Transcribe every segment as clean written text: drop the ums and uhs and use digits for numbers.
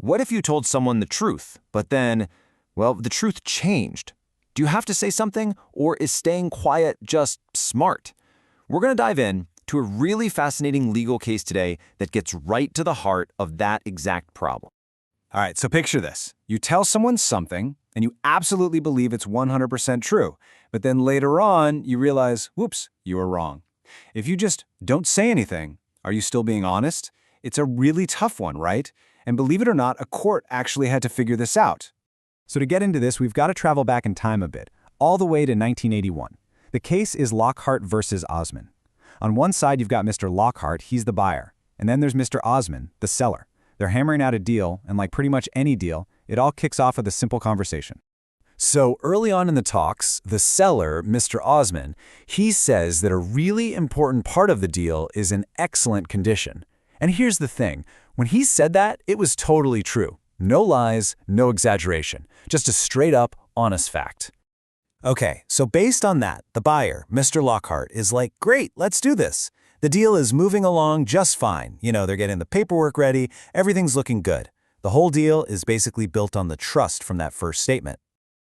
What if you told someone the truth, but then, well, the truth changed? Do you have to say something, or is staying quiet just smart? We're going to dive in to a really fascinating legal case today that gets right to the heart of that exact problem. All right, so picture this. You tell someone something, and you absolutely believe it's 100% true, but then later on, you realize, whoops, you were wrong. If you just don't say anything, are you still being honest? It's a really tough one, right? And believe it or not, a court actually had to figure this out. So to get into this, we've got to travel back in time a bit, all the way to 1981. The case is Lockhart versus Osman. On one side, you've got Mr. Lockhart, he's the buyer. And then there's Mr. Osman, the seller. They're hammering out a deal, and like pretty much any deal, it all kicks off with a simple conversation. So early on in the talks, the seller, Mr. Osman, he says that a really important part of the deal is in excellent condition. And here's the thing, when he said that, it was totally true. No lies, no exaggeration, just a straight-up, honest fact. Okay, so based on that, the buyer, Mr. Lockhart, is like, great, let's do this. The deal is moving along just fine. You know, they're getting the paperwork ready, everything's looking good. The whole deal is basically built on the trust from that first statement.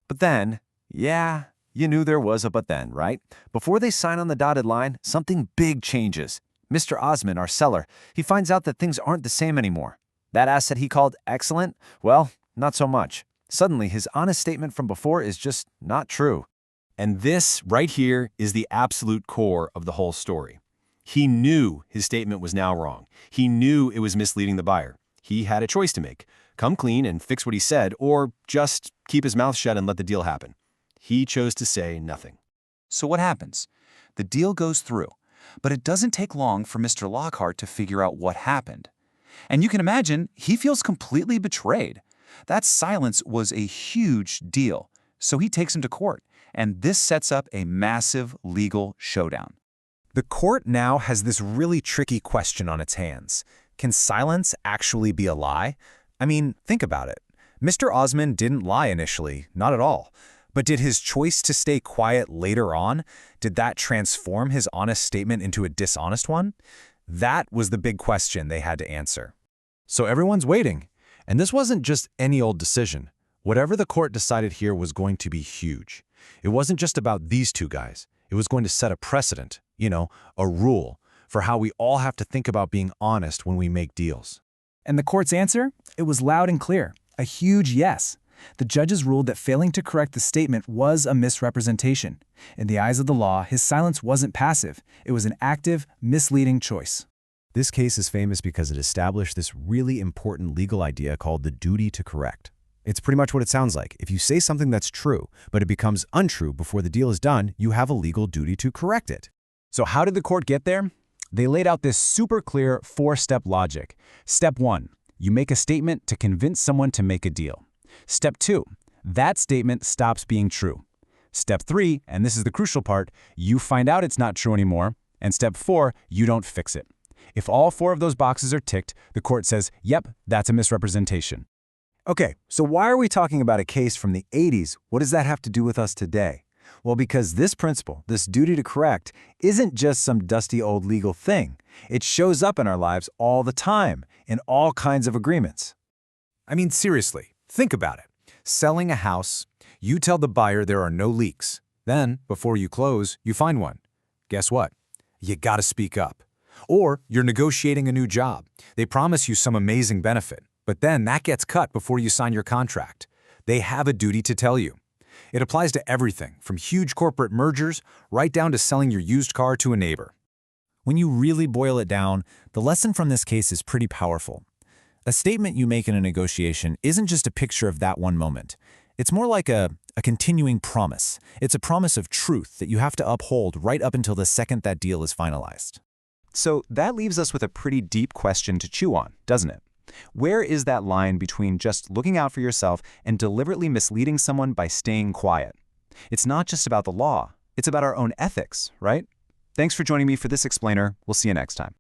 But then, yeah, you knew there was a but then, right? Before they sign on the dotted line, something big changes. Mr. Osman, our seller, he finds out that things aren't the same anymore. That asset he called excellent? Well, not so much. Suddenly, his honest statement from before is just not true. And this, right here, is the absolute core of the whole story. He knew his statement was now wrong. He knew it was misleading the buyer. He had a choice to make. Come clean and fix what he said, or just keep his mouth shut and let the deal happen. He chose to say nothing. So what happens? The deal goes through, but it doesn't take long for Mr. Lockhart to figure out what happened. And you can imagine, he feels completely betrayed. That silence was a huge deal, so he takes him to court, and this sets up a massive legal showdown. The court now has this really tricky question on its hands. Can silence actually be a lie? I mean, think about it. Mr. Osman didn't lie initially, not at all. But did his choice to stay quiet later on, did that transform his honest statement into a dishonest one? That was the big question they had to answer. So everyone's waiting. And this wasn't just any old decision. Whatever the court decided here was going to be huge. It wasn't just about these two guys. It was going to set a precedent, a rule, for how we all have to think about being honest when we make deals. And the court's answer? It was loud and clear. A huge yes. The judges ruled that failing to correct the statement was a misrepresentation. In the eyes of the law, his silence wasn't passive. It was an active, misleading choice. This case is famous because it established this really important legal idea called the duty to correct. It's pretty much what it sounds like. If you say something that's true, but it becomes untrue before the deal is done, you have a legal duty to correct it. So how did the court get there? They laid out this super clear 4-step logic. Step 1, you make a statement to convince someone to make a deal. Step 2, that statement stops being true. Step 3, and this is the crucial part, you find out it's not true anymore. And step 4, you don't fix it. If all 4 of those boxes are ticked, the court says, yep, that's a misrepresentation. Okay, so why are we talking about a case from the 80s? What does that have to do with us today? Well, because this principle, this duty to correct, isn't just some dusty old legal thing. It shows up in our lives all the time, in all kinds of agreements. I mean, seriously, think about it. Selling a house, you tell the buyer there are no leaks. Then, before you close, you find one. Guess what? You gotta speak up. Or you're negotiating a new job. They promise you some amazing benefit, but then that gets cut before you sign your contract. They have a duty to tell you. It applies to everything, from huge corporate mergers right down to selling your used car to a neighbor. When you really boil it down, the lesson from this case is pretty powerful. A statement you make in a negotiation isn't just a picture of that one moment. It's more like a continuing promise. It's a promise of truth that you have to uphold right up until the second that deal is finalized. So that leaves us with a pretty deep question to chew on, doesn't it? Where is that line between just looking out for yourself and deliberately misleading someone by staying quiet? It's not just about the law. It's about our own ethics, right? Thanks for joining me for this explainer. We'll see you next time.